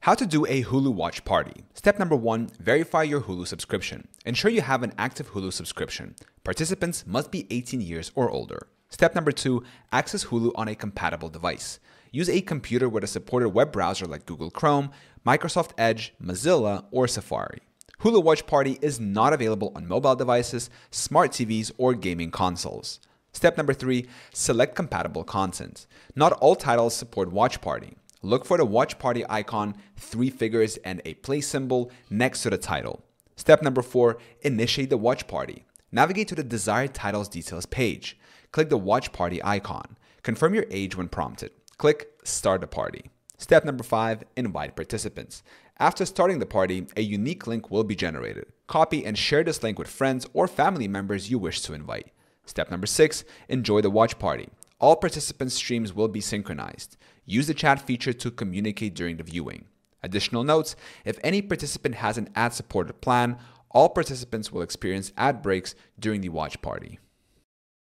How to do a Hulu Watch Party. Step number 1, verify your Hulu subscription. Ensure you have an active Hulu subscription. Participants must be 18 years or older. Step number 2, access Hulu on a compatible device. Use a computer with a supported web browser like Google Chrome, Microsoft Edge, Mozilla, or Safari. Hulu Watch Party is not available on mobile devices, smart TVs, or gaming consoles. Step number 3, select compatible content. Not all titles support Watch Party. Look for the Watch Party icon, 3 figures, and a play symbol next to the title. Step number 4, initiate the Watch Party. Navigate to the desired title's details page. Click the Watch Party icon. Confirm your age when prompted. Click Start the Party. Step number 5, invite participants. After starting the party, a unique link will be generated. Copy and share this link with friends or family members you wish to invite. Step number 6, enjoy the Watch Party. All participants' streams will be synchronized. Use the chat feature to communicate during the viewing. Additional notes, if any participant has an ad-supported plan, all participants will experience ad breaks during the watch party.